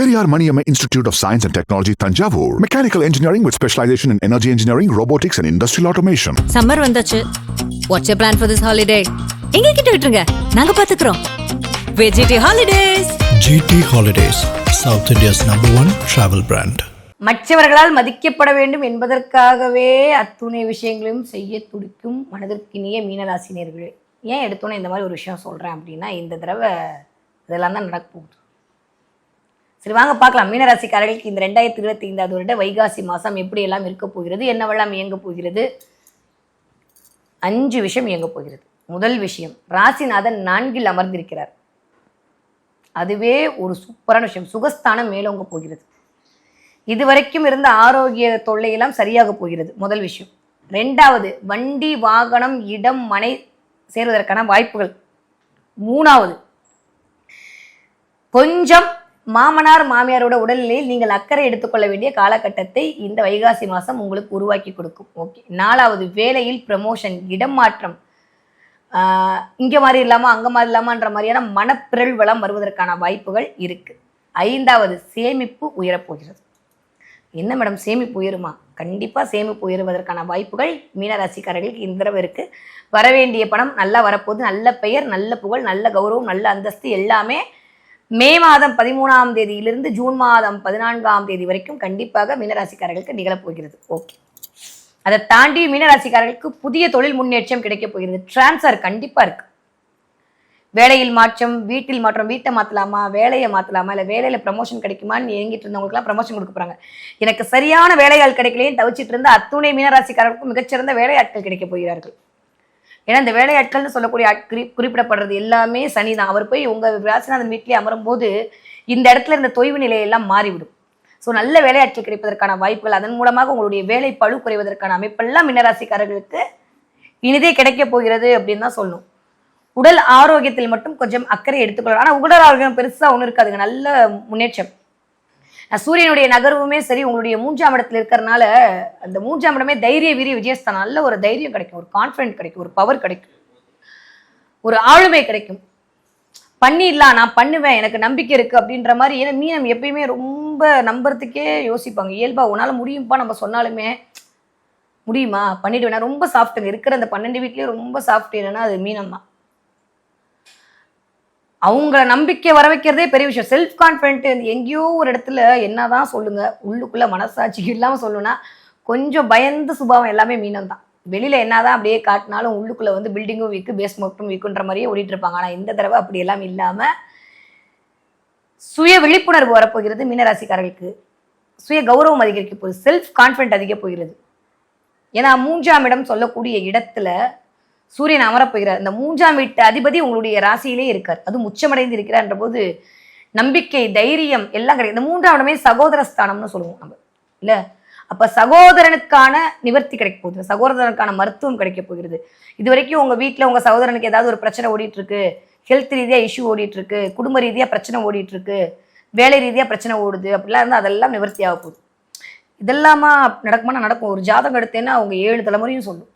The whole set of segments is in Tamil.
Periyar Maniyamma Institute of Science and Technology, Tanjavur. Mechanical engineering with specialization in energy engineering, robotics and industrial automation. Summer வந்தாச்சு. What's your plan for this holiday? எங்க கிட்ட விட்டுருங்க, நாங்க பாத்துக்கிறோம். GT Holidays. GT Holidays, South India's #1 travel brand. மற்றவர்களால் மதிக்கப்பட வேண்டும் என்பதற்காகவே அத்துணை விஷயங்களையும் செய்ய துடிக்கும் மனதிற்கினிய மீனராசினியர்களே. ஏன் எடுத்தோன்னே இந்த மாதிரி ஒரு விஷயம் சொல்கிறேன் அப்படின்னா, இந்த தடவை இதெல்லாம் தான் நடக்க போகுது. சரி வாங்க பார்க்கலாம், மீனராசிக்காரர்களுக்கு இந்த 2025 வருட வைகாசி மாதம் எப்படியெல்லாம் இருக்க போகிறது, என்னவெல்லாம் இயங்க போகிறது. 5 விஷயம் இயங்க போகிறது. முதல் விஷயம், ராசிநாதன் 4ல் அமர்ந்திருக்கிறார். அதுவே ஒரு சூப்பரான விஷயம். சுகஸ்தானம் மேலோங்க போகிறது. இதுவரைக்கும் இருந்த ஆரோக்கிய தொல்லையெல்லாம் சரியாக போகிறது. முதல் விஷயம். 2வது, வண்டி வாகனம் இடம் மனை சேருவதற்கான வாய்ப்புகள். 3வது, கொஞ்சம் மாமனார் மாமியாரோட உடல்நிலையில் நீங்கள் அக்கறை எடுத்துக்கொள்ள வேண்டிய காலகட்டத்தை இந்த வைகாசி மாதம் உங்களுக்கு உருவாக்கி கொடுக்கும். ஓகே. 4வது, வேலையில் ப்ரமோஷன், இடம் மாற்றம், இங்கே மாதிரி இல்லாமல் அங்கே மாதிரி இல்லாமன்ற மாதிரியான மனப்பிரள் வளம் வருவதற்கான வாய்ப்புகள் இருக்குது. 5வது, சேமிப்பு உயரப்போகிறது. என்ன மேடம் சேமிப்பு உயருமா? கண்டிப்பாக சேமிப்பு உயருவதற்கான வாய்ப்புகள் மீனராசிக்காரர்களுக்கு இந்த தடவை இருக்குது. வரவேண்டிய பணம் நல்லா வரப்போகுது. நல்ல பெயர், நல்ல புகழ், நல்ல கௌரவம், நல்ல அந்தஸ்து எல்லாமே மே மாதம் 13ஆம் தேதியிலிருந்து ஜூன் மாதம் 14ஆம் தேதி வரைக்கும் கண்டிப்பாக மீனராசிக்காரர்களுக்கு நிகழப்போகிறது. ஓகே. அதை தாண்டி மீனராசிக்காரர்களுக்கு புதிய தொழில் முன்னேற்றம் கிடைக்கப் போகிறது. டிரான்ஸ்ஃபர் கண்டிப்பாக இருக்குது. வேலையில் மாற்றம், வீட்டில் மாற்றம், வீட்டை மாற்றலாமா, வேலையை மாற்றலாமா, இல்லை வேலையில் ப்ரமோஷன் கிடைக்குமான்னு இயங்கிட்டு இருந்தவங்களுக்குலாம் ப்ரமோஷன் கொடுக்க போகிறாங்க. எனக்கு சரியான வேலையாள் கிடைக்கலையும் தவிச்சிட்டு இருந்த அத்துணை மீனராசிக்காரர்களுக்கும் மிகச்சிறந்த வேலையாட்கள் கிடைக்கப் போகிறார்கள். ஏன்னா இந்த வேலையாட்கள்னு சொல்லக்கூடிய குறிப்பிடப்படுறது எல்லாமே சனி தான். அவர் போய் உங்கள் ராசிநாதன் வீட்டிலே அமரும்போது இந்த இடத்துல இருந்த தொய்வு நிலையெல்லாம் மாறிவிடும். ஸோ நல்ல வேலையாட்கள் கிடைப்பதற்கான வாய்ப்புகள், அதன் மூலமாக உங்களுடைய வேலை பளு குறைவதற்கான அமைப்பெல்லாம் மீனராசிக்காரர்களுக்கு இனிதே கிடைக்க போகிறது அப்படின்னு தான் சொல்லணும். உடல் ஆரோக்கியத்தில் மட்டும் கொஞ்சம் அக்கறை எடுத்துக்கொள்ளலாம். ஆனால் உடல் ஆரோக்கியம் பெருசாக ஒன்றும் இருக்காதுங்க, நல்ல முன்னேற்றம். சூரியனுடைய நகர்வுமே சரி, உங்களுடைய 3ஆம் இடத்துல இருக்கிறனால அந்த 3ஆம் இடமே தைரிய வீரிய விஜயஸ்தானம். நல்ல ஒரு தைரியம் கிடைக்கும், ஒரு கான்ஃபிடென்ட் கிடைக்கும், ஒரு பவர் கிடைக்கும், ஒரு ஆளுமை கிடைக்கும். பண்ணிடலாம், நான் பண்ணுவேன், எனக்கு நம்பிக்கை இருக்குது அப்படின்ற மாதிரி. ஏன்னா மீனம் எப்பயுமே ரொம்ப நம்புறதுக்கே யோசிப்பாங்க. இயல்பா உன்னால் முடியும்ப்பா நம்ம சொன்னாலுமே முடியுமா, பண்ணிடுவேன். ரொம்ப சாஃப்ட்டுங்க. இருக்கிற அந்த 12 வீட்லேயே ரொம்ப சாஃப்ட் என்னன்னா அது மீனம் தான். அவங்கள நம்பிக்கை வர வைக்கிறதே பெரிய விஷயம். செல்ஃப் கான்ஃபிடென்ட் எங்கேயோ ஒரு இடத்துல என்னதான் சொல்லுங்க, உள்ளுக்குள்ள மனசாட்சிக்கு இல்லாமல் சொல்லணும்னா கொஞ்சம் பயந்து சுபாவம் எல்லாமே மீனம் தான். வெளியில என்னதான் அப்படியே காட்டினாலும் உள்ளுக்குள்ள வந்து பில்டிங்கும் வீக்கு, பேஸ்மெண்ட்டும் வீக்குன்ற மாதிரியே ஓடிட்டு இருப்பாங்க. ஆனால் இந்த தடவை அப்படி எல்லாம் இல்லாமல் சுய விழிப்புணர்வு வரப்போகிறது மீனராசிக்காரர்களுக்கு. சுய கௌரவம் அதிகரிக்க போகுது. செல்ஃப் கான்ஃபிடென்ட் அதிக போகிறது. ஏன்னா 3ஆம் இடம் சொல்லக்கூடிய இடத்துல சூரியன் அமரப்போகிறார். இந்த 3ஆம் வீட்டு அதிபதி உங்களுடைய ராசியிலே இருக்கார், அதுவும் உச்சமடைந்து இருக்கிறார்ன்ற போது நம்பிக்கை, தைரியம் எல்லாம் கிடைக்கும். இந்த 3ஆம் இடமே சகோதர ஸ்தானம்னு சொல்லுவோம் நம்ம, இல்லை? அப்போ சகோதரனுக்கான நிவர்த்தி கிடைக்க போகுது, சகோதரனுக்கான மருத்துவம் கிடைக்க போகிறது. இது வரைக்கும் உங்கள் வீட்டில் உங்கள் சகோதரனுக்கு ஏதாவது ஒரு பிரச்சனை ஓடிட்டு இருக்கு, ஹெல்த் ரீதியாக இஷ்யூ ஓடிட்டு இருக்கு, குடும்ப ரீதியாக பிரச்சனை ஓடிட்டு இருக்கு, வேலை ரீதியாக பிரச்சனை ஓடுது, அப்படிலாம் இருந்தால் அதெல்லாம் நிவர்த்தி ஆக போகுது. இதெல்லாமா நடக்குமானா நடக்கும். ஒரு ஜாதகம் எடுத்தேன்னா அவங்க 7 தலைமுறையும் சொல்லும்.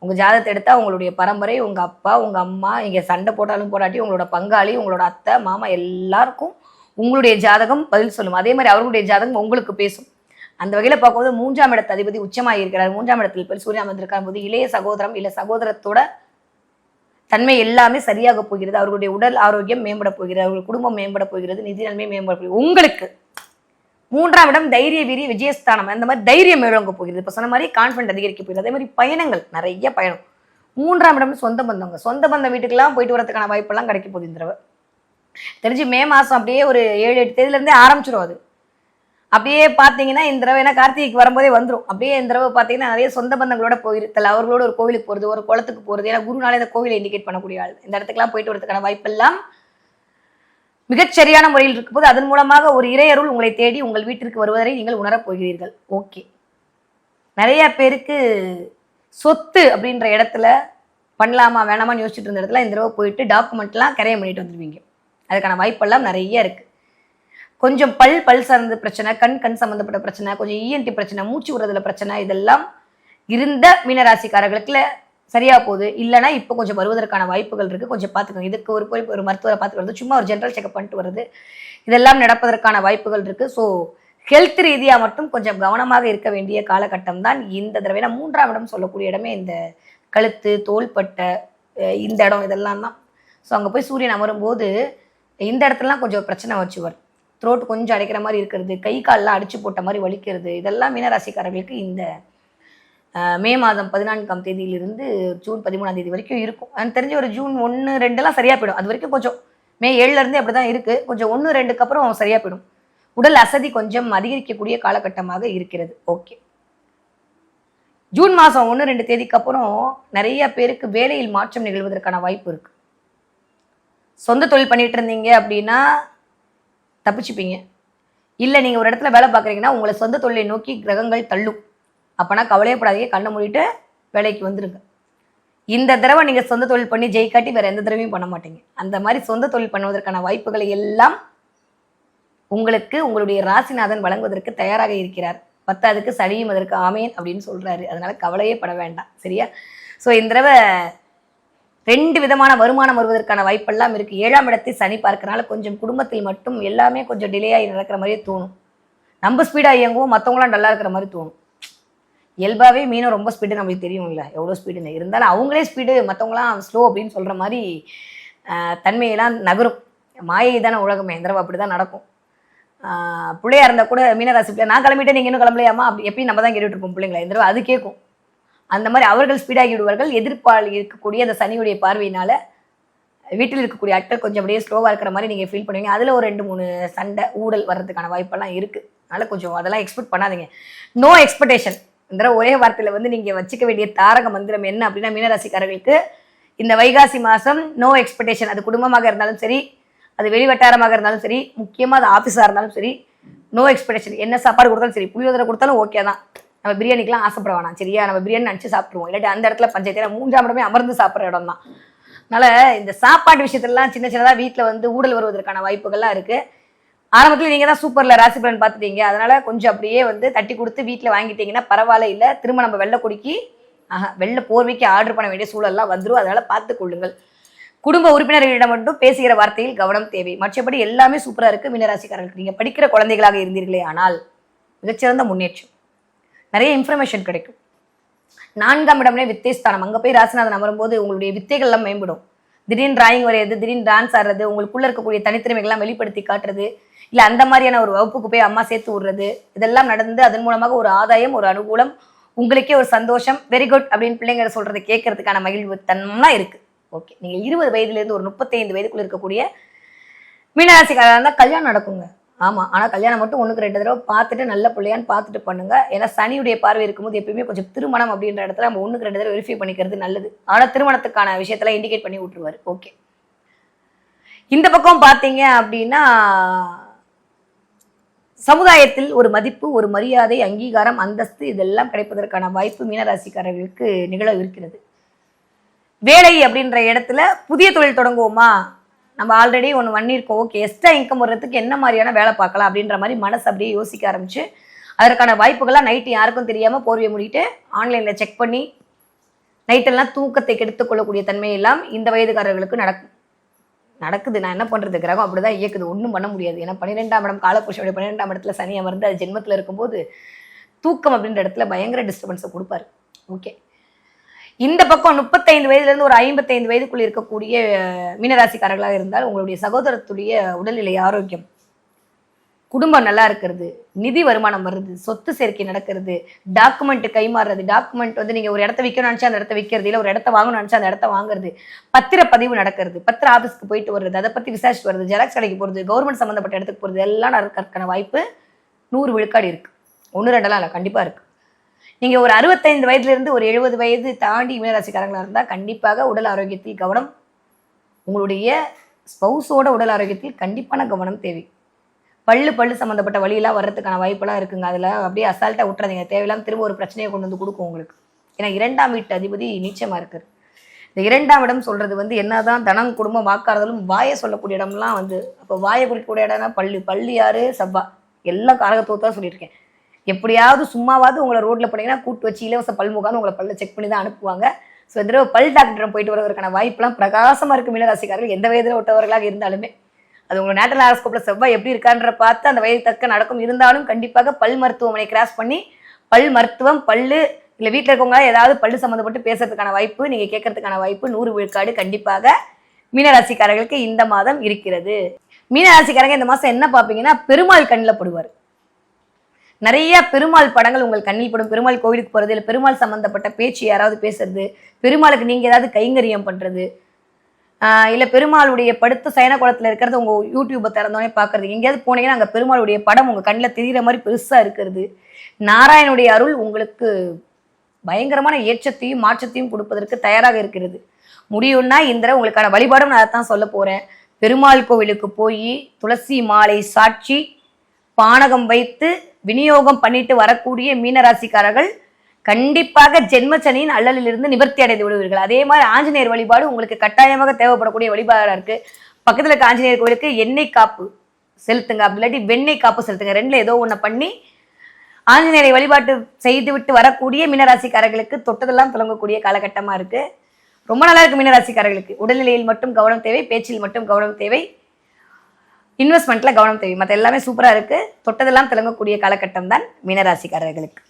உங்கள் ஜாதகத்தை எடுத்தால் உங்களுடைய பரம்பரை, உங்கள் அப்பா, உங்கள் அம்மா, இங்கே சண்டை போட்டாலும் போராட்டி உங்களோட பங்காளி, உங்களோட அத்தை, மாமா எல்லாருக்கும் உங்களுடைய ஜாதகம் பதில் சொல்லும். அதே மாதிரி அவர்களுடைய ஜாதகம் உங்களுக்கு பேசும். அந்த வகையில் பார்க்கும்போது 3ஆம் இடத்து அதிபதி உச்சமாக இருக்கிறார். 3ஆம் இடத்தில் போய் சூரியன் அமர்ந்திருக்கும் போது இளைய சகோதரம் இல்லை சகோதரத்தோட தன்மை எல்லாமே சரியாக போகிறது. அவர்களுடைய உடல் ஆரோக்கியம் மேம்பட போகிறது, அவர்கள் குடும்பம் மேம்பட போகிறது, நிதி நிலைமை மேம்பட போகிறது. உங்களுக்கு 3ஆம் இடம் தைரிய வீரிய விஜயஸ்தானம். அந்த மாதிரி தைரியம் மேலோங்க போகிறது. இப்போ சொன்ன மாதிரி கான்ஃபிடென்ட் அதிகரிக்க போகிறது. அதே மாதிரி பயணங்கள், நிறைய பயணம். 3ஆம் இடம் சொந்த பந்தவங்க, சொந்த பந்த வீட்டுக்கெல்லாம் போயிட்டு வரதுக்கான வாய்ப்பெல்லாம் கிடைக்க போகுது இந்த தடவை. தெரிஞ்சு மே மாதம் அப்படியே ஒரு 7-8 தேதியிலேருந்தே ஆரம்பிச்சிடும். அது அப்படியே பார்த்தீங்கன்னா இந்த தடவை ஏன்னா கார்த்திகைக்கு வரும்போதே வந்துடும். அப்படியே இந்த தடவை பார்த்தீங்கன்னா நிறைய சொந்த பந்தங்களோட போயிருத்தல, அவர்களோட ஒரு கோவிலுக்கு போகிறது, ஒரு குளத்துக்கு போகிறது. ஏன்னா குருநாளே இந்த கோவிலை இண்டிகேட் பண்ணக்கூடிய ஆள். இந்த இடத்துக்குலாம் போயிட்டு வரதுக்கான வாய்ப்பெல்லாம் மிகச்சரியான முறையில் இருக்கும்போது அதன் மூலமாக ஒரு இறையருள் உங்களை தேடி உங்கள் வீட்டிற்கு வருவதை நீங்கள் உணரப் போகிறீர்கள். ஓகே. நிறைய பேருக்கு சொத்து அப்படின்ற இடத்துல பண்ணலாமா வேணாமான்னு யோசிச்சுட்டு இருந்த இடத்துல இந்த தடவை போயிட்டு டாக்குமெண்ட்லாம் கரையம் பண்ணிட்டு வந்துடுவீங்க. அதுக்கான வாய்ப்பெல்லாம் நிறைய இருக்குது. கொஞ்சம் பல் சார்ந்த பிரச்சனை, கண் சம்மந்தப்பட்ட பிரச்சனை, கொஞ்சம் இஎன்டி பிரச்சனை, மூச்சு விடுறதுல பிரச்சனை, இதெல்லாம் இருந்த மீனராசிக்காரர்களுக்கு சரியா போகுது. இல்லைன்னா இப்போ கொஞ்சம் வருவதற்கான வாய்ப்புகள் இருக்கு. கொஞ்சம் பார்த்துக்கோங்க. இதுக்கு போய் ஒரு மருத்துவரை பார்த்துட்டு வருது, சும்மா ஒரு ஜென்ரல் செக்அப் பண்ணிட்டு வருது, இதெல்லாம் நடப்பதற்கான வாய்ப்புகள் இருக்கு. ஸோ ஹெல்த் ரீதியா மட்டும் கொஞ்சம் கவனமாக இருக்க வேண்டிய காலகட்டம் தான் இந்த தடவை. ஏன்னா 3ஆம் இடம் சொல்லக்கூடிய இடமே இந்த கழுத்து, தோள்பட்டை, இந்த இடம் இதெல்லாம் தான். ஸோ அங்கே போய் சூரியன் அமரும்போது இந்த இடத்துலலாம் கொஞ்சம் பிரச்சனை வச்சுவர். த்ரோட் கொஞ்சம் அடைக்கிற மாதிரி இருக்கிறது, கை கால்லாம் அடிச்சு போட்ட மாதிரி வலிக்கிறது, இதெல்லாம் மீனராசிக்காரர்களுக்கு இந்த மே மாதம் 14ஆம் தேதியிலிருந்து ஜூன் 13ஆம் தேதி வரைக்கும் இருக்கும். எனக்கு தெரிஞ்ச ஒரு ஜூன் 1, 2 சரியா போயிடும். அது வரைக்கும் கொஞ்சம் மே 7 அப்படி தான் இருக்கு. கொஞ்சம் 1, 2க்கு அப்புறம் சரியா போயிடும். உடல் அசதி கொஞ்சம் அதிகரிக்கக்கூடிய காலகட்டமாக இருக்கிறது. ஓகே, ஜூன் மாதம் 1, 2 தேதிக்கு அப்புறம் நிறைய பேருக்கு வேலையில் மாற்றம் நிகழ்வதற்கான வாய்ப்பு இருக்கு. சொந்த தொழில் பண்ணிட்டு இருந்தீங்க அப்படின்னா தப்பிச்சுப்பீங்க. இல்லை நீங்கள் ஒரு இடத்துல வேலை பார்க்குறீங்கன்னா உங்களை சொந்த தொழிலை நோக்கி கிரகங்கள் தள்ளும். அப்போனா கவலையப்படாதீங்க, கண்ணை மூடிட்டு வேலைக்கு வந்துருங்க. இந்த தடவை நீங்கள் சொந்த தொழில் பண்ணி ஜெயிக்காட்டி வேறு எந்த தடவையும் பண்ண மாட்டீங்க. அந்த மாதிரி சொந்த தொழில் பண்ணுவதற்கான வாய்ப்புகளை எல்லாம் உங்களுக்கு உங்களுடைய ராசிநாதன் வழங்குவதற்கு தயாராக இருக்கிறார். 10க்கு சனியும் அதற்கு ஆமேன் அப்படின்னு சொல்கிறாரு. அதனால கவலையே பட வேண்டாம், சரியா? ஸோ இந்த தடவை 2 விதமான வருமானம் வருவதற்கான வாய்ப்பெல்லாம் இருக்குது. 7ஆம் இடத்தை சனி பார்க்கறனால கொஞ்சம் குடும்பத்தில் மட்டும் எல்லாமே கொஞ்சம் டிலே ஆகி நடக்கிற மாதிரியே தோணும். நம்ம ஸ்பீடாக இயங்குவோம், மற்றவங்களாம் டல்லாக இருக்கிற மாதிரி தோணும். இயல்பாகவே மீனும் ரொம்ப ஸ்பீடு நம்மளுக்கு தெரியும்ல, எவ்வளோ ஸ்பீடுன்னு. இருந்தாலும் அவங்களே ஸ்பீடு, மற்றவங்களாம் ஸ்லோ அப்படின்னு சொல்கிற மாதிரி தன்மையெல்லாம் நகரும். மாயை தானே உலகமே, இந்த தடவை அப்படி தான் நடக்கும். பிள்ளையா இருந்தால் கூட மீனராசி பிள்ளை நான் கிளம்பிட்டேன் நீங்கள் இன்னும் கிளம்பலையாமா அப்படி எப்பயும் நம்ம தான் கேட்டுட்டு இருப்போம் பிள்ளைங்களா. இந்த தடவை அது கேட்கும். அந்த மாதிரி அவர்கள் ஸ்பீடாகி விடுவார்கள். எதிர்ப்பால் இருக்கக்கூடிய அந்த சனியுடைய பார்வையினால வீட்டில் இருக்கக்கூடிய அட்டை கொஞ்சம் அப்படியே ஸ்லோவாக இருக்கிற மாதிரி நீங்கள் ஃபீல் பண்ணுவீங்க. அதில் ஒரு 2-3 சண்டை ஊடல் வர்றதுக்கான வாய்ப்பெல்லாம் இருக்குது. அதனால் கொஞ்சம் அதெல்லாம் எக்ஸ்பெக்ட் பண்ணாதீங்க. No expectation. இந்த தடவை ஒரே வார்த்தையில் வந்து நீங்கள் வச்சுக்க வேண்டிய தாரக மந்திரம் என்ன அப்படின்னா, மீனராசிக்காரர்களுக்கு இந்த வைகாசி மாதம் நோ எக்ஸ்பெக்டேஷன். அது குடும்பமாக இருந்தாலும் சரி, அது வெளிவட்டாரமாக இருந்தாலும் சரி, முக்கியமாக அது ஆஃபீஸாக இருந்தாலும் சரி, நோ எக்ஸ்பெக்டேஷன். என்ன சாப்பாடு கொடுத்தாலும் சரி, புளியோதரை கொடுத்தாலும் ஓகே தான். நம்ம பிரியாணிக்கெலாம் ஆசைப்பட வேணாம், சரியா? நம்ம பிரியாணி நினச்சி சாப்பிட்ருவோம். இல்லாட்டி அந்த இடத்துல பஞ்சாயத்து 3ஆம் இடமே அமர்ந்து சாப்பிட்ற இடம் தான். அதனால் இந்த சாப்பாட்டு விஷயத்துலலாம் சின்ன சின்னதாக வீட்டில் வந்து ஊழல் வருவதற்கான வாய்ப்புகள்லாம் இருக்குது. ஆரம்பத்தில் நீங்கள் தான் சூப்பரில் ராசி பலன் பார்த்துட்டீங்க. அதனால் கொஞ்சம் அப்படியே வந்து தட்டி கொடுத்து வீட்டில் வாங்கிட்டீங்கன்னா பரவாயில்ல. இல்லை திரும்ப நம்ம வெள்ளை கொடிக்கு வெள்ளை போர்வைக்கு ஆர்டர் பண்ண வேண்டிய சூழல்லாம் வந்துடும். அதனால் பார்த்து கொள்ளுங்கள். குடும்ப உறுப்பினர்களிடம் மட்டும் பேசுகிற வார்த்தையில் கவனம் தேவை. மற்றபடி எல்லாமே சூப்பராக இருக்குது மீனராசிக்காரர்களுக்கு. நீங்கள் படிக்கிற குழந்தைகளாக இருந்தீர்களே ஆனால் மிகச்சிறந்த முன்னேற்றம், நிறைய இன்ஃபர்மேஷன் கிடைக்கும். 4ஆம் இடம்னே வித்தைஸ்தானம். அங்கே போய் ராசிநாதன் அமரும்போது உங்களுடைய வித்தைகள்லாம் மேம்படும். திடீர்னு டிராயிங் வரையிறது, திடீர்னு டான்ஸ் ஆடுறது, உங்களுக்குள்ள இருக்கக்கூடிய தனித்திறமைகள்லாம் வெளிப்படுத்தி காட்டுறது, இல்லை அந்த மாதிரியான ஒரு வகுப்புக்கு போய் அம்மா சேர்த்து விடுறது, இதெல்லாம் நடந்து அதன் மூலமாக ஒரு ஆதாயம், ஒரு அனுகூலம், உங்களுக்கே ஒரு சந்தோஷம், வெரி குட் அப்படின்னு பிள்ளைங்க சொல்றதை கேட்கறதுக்கான மகிழ்வு தன்மைலாம் இருக்கு. ஓகே, நீங்கள் 20 வயதுலேருந்து ஒரு 35 வயதுக்குள்ள இருக்கக்கூடிய மீனராசிக்காரராக இருந்தால் கல்யாணம் நடக்குங்க. ஆமாம், ஆனால் கல்யாணம் மட்டும் 1-2 தடவை பார்த்துட்டு நல்ல பிள்ளையான்னு பார்த்துட்டு பண்ணுங்க. ஏன்னா சனியுடைய பார்வை இருக்கும்போது எப்பயுமே கொஞ்சம் திருமணம் அப்படின்ற இடத்துல நம்ம 1-2 தடவை வெரிஃபை பண்ணிக்கிறது நல்லது. ஆனால் திருமணத்துக்கான விஷயத்தெல்லாம் இண்டிகேட் பண்ணி விட்டுருவாரு. ஓகே, இந்த பக்கம் பார்த்தீங்க அப்படின்னா சமுதாயத்தில் ஒரு மதிப்பு, ஒரு மரியாதை, அங்கீகாரம், அந்தஸ்து இதெல்லாம் கிடைப்பதற்கான வாய்ப்பு மீனராசிக்காரர்களுக்கு நிகழ இருக்கிறது. வேலை அப்படின்ற இடத்துல புதிய தொழில் தொடங்குவோமா, நம்ம ஆல்ரெடி ஒன்று பண்ணியிருக்கோம், ஓகே எக்ஸ்ட்ரா இன்கம் வர்றதுக்கு என்ன மாதிரியான வேலை பார்க்கலாம் அப்படின்ற மாதிரி மனசு அப்படியே யோசிக்க ஆரம்பிச்சு அதற்கான வாய்ப்புகள்லாம் நைட்டு யாருக்கும் தெரியாமல் போர்வையை மூடிட்டு ஆன்லைனில் செக் பண்ணி நைட்டெல்லாம் தூக்கத்தை கெடுத்துக்கொள்ளக்கூடிய தன்மையெல்லாம் இந்த வயதுக்காரர்களுக்கு நடக்குது. நான் என்ன பண்ணுறது, கிரகம் அப்படி தான் இயக்குது, ஒன்றும் பண்ண முடியாது. ஏன்னா 12ஆம் இடம் காலபுருஷனுடைய 12ஆம் இடத்துல சனி அமர்ந்து அது ஜென்மத்தில் இருக்கும்போது தூக்கம் அப்படின்ற இடத்துல பயங்கர டிஸ்டர்பன்ஸை கொடுப்பாரு. ஓகே, இந்த பக்கம் 35 வயதுலேருந்து ஒரு 55 வயதுக்குள்ள இருக்கக்கூடிய மீனராசிக்காரர்களாக இருந்தால் உங்களுடைய சகோதரத்துடைய உடல்நிலை ஆரோக்கியம், குடும்பம் நல்லா இருக்கிறது, நிதி வருமானம் வருது, சொத்து சேர்க்கை நடக்கிறது, டாக்குமெண்ட் கைமாறுறது, டாக்குமெண்ட் வந்து நீங்கள் ஒரு இடத்த விற்கணும்னு நினச்சா அந்த இடத்த விற்கிறது, இல்லை ஒரு இடத்த வாங்கணும்னு நினச்சா அந்த இடத்த வாங்குறது, பத்திரப்பதிவு நடக்கிறது, பத்திர ஆஃபீஸ்க்கு போயிட்டு வர்றது, அதை பற்றி விசாரிச்சு வருது, ஜெராக்ஸ் கடைக்கு போகிறது, கவர்மெண்ட் சம்மந்தப்பட்ட இடத்துக்கு போகிறது, எல்லாம் நடக்கிறதுக்கான வாய்ப்பு 100 விழுக்காடு இருக்குது. 1-2 இல்லை, கண்டிப்பாக இருக்குது. நீங்கள் ஒரு 65 வயதுலேருந்து ஒரு 70 வயது தாண்டி மீனராசிக்காரங்களாக இருந்தால் கண்டிப்பாக உடல் ஆரோக்கியத்தில் கவனம், உங்களுடைய ஸ்பௌஸோட உடல் ஆரோக்கியத்தில் கண்டிப்பான கவனம் தேவை. பல்லு சம்மந்தப்பட்ட வழியெல்லாம் வர்றதுக்கான வாய்ப்பெல்லாம் இருக்குங்க. அதில் அப்படியே அசால்ட்டாக விட்டுறாதீங்க. தேவையில்லாமல் திரும்ப ஒரு பிரச்சனையை கொண்டு வந்து கொடுக்கும் உங்களுக்கு. ஏன்னா 2ஆம் வீட்டு அதிபதி நீச்சமாக இருக்குது. இந்த 2ஆம் இடம் சொல்கிறது வந்து என்னதான் தனம் குடும்பம் வாக்காரதாலும் வாயை சொல்லக்கூடிய இடம்லாம் வந்து, அப்போ வாயை குறிக்கக்கூடிய இடம்னா பள்ளி யாரு செவ்வா எல்லாம் காரகத்துவத்தான் சொல்லியிருக்கேன். எப்படியாவது சும்மாவது உங்களை ரோட்டில் போனீங்கன்னா கூட்டு வச்சு இலவச பல்முகான்னு உங்களை பல்ல செக் பண்ணி தான் அனுப்புவாங்க. ஸோ இந்த தடவை பல் டாக்டர் போயிட்டு வருவதற்கான வாய்ப்புலாம் பிரகாசமாக இருக்குது மீனராசிக்காரர்கள், எந்த வயதில் விட்டவர்களாக இருந்தாலுமே. அது உங்கள் நேட்டல் ஹாரோஸ்கோப்ல செவ்வாய் எப்படி இருக்கான்ற பார்த்து அந்த வயது தக்க நடக்கும். இருந்தாலும் கண்டிப்பாக பல் மருத்துவமனை கிராஸ் பண்ணி பல் மருத்துவம், பல்லு இல்லை வீட்டில் இருக்கவங்க ஏதாவது பல்லு சம்மந்தப்பட்டு பேசுறதுக்கான வாய்ப்பு, நீங்கள் கேட்கறதுக்கான வாய்ப்பு 100 விழுக்காடு கண்டிப்பாக மீனராசிக்காரர்களுக்கு இந்த மாதம் இருக்கிறது. மீனராசிக்காரங்க இந்த மாதம் என்ன பார்ப்பீங்கன்னா, பெருமாள் கண்ணில் படுவார். நிறைய பெருமாள் படங்கள் உங்கள் கண்ணில் படும். பெருமாள் கோவிலுக்கு போகிறது, இல்லை பெருமாள் சம்மந்தப்பட்ட பேச்சு யாராவது பேசுறது, பெருமாளுக்கு நீங்கள் ஏதாவது கைங்கரியம் பண்ணுறது, இல்லை பெருமாளுடைய படுத்து சயன குளத்தில் இருக்கிறது உங்கள் யூடியூப்பை திறந்தோடனே பார்க்குறது, எங்கேயாவது போனீங்கன்னா அங்கே பெருமாளுடைய படம் உங்கள் கண்ணில் தெரிகிற மாதிரி பெருசாக இருக்கிறது. நாராயணுடைய அருள் உங்களுக்கு பயங்கரமான ஏற்றத்தையும் மாற்றத்தையும் கொடுப்பதற்கு தயாராக இருக்கிறது. முடியும்னா இந்த உங்களுக்கான வழிபாடும் நான் அதைத்தான் சொல்ல போகிறேன். பெருமாள் கோவிலுக்கு போய் துளசி மாலை சாட்சி பானகம் வைத்து விநியோகம் பண்ணிட்டு வரக்கூடிய மீனராசிக்காரர்கள் கண்டிப்பாக ஜென்மச்சனியின் அல்லலிலிருந்து நிவர்த்தி அடைந்து விடுவீர்கள். அதே மாதிரி ஆஞ்சநேயர் வழிபாடு உங்களுக்கு கட்டாயமாக தேவைப்படக்கூடிய வழிபாடாக இருக்கு. பக்கத்தில் இருக்க ஆஞ்சநேயர் கோவிலுக்கு எண்ணெய் காப்பு செலுத்துங்க, அப்படி இல்லாட்டி வெண்ணெய் காப்பு செலுத்துங்க. ரெண்டுல ஏதோ ஒன்று பண்ணி ஆஞ்சநேயரை வழிபாட்டு செய்து விட்டு வரக்கூடிய மீனராசிக்காரர்களுக்கு தொட்டதெல்லாம் தொடங்கக்கூடிய காலகட்டமாக இருக்கு. ரொம்ப நல்லா இருக்கு மீனராசிக்காரர்களுக்கு. உடல்நிலையில் மட்டும் கவனம் தேவை, பேச்சில் மட்டும் கவனம் தேவை, இன்வெஸ்ட்மெண்ட்ல கவனம் தேவை. மற்ற எல்லாமே சூப்பராக இருக்கு. தொட்டதெல்லாம் திளங்கக்கூடிய காலகட்டம் தான் மீனராசிக்காரர்களுக்கு.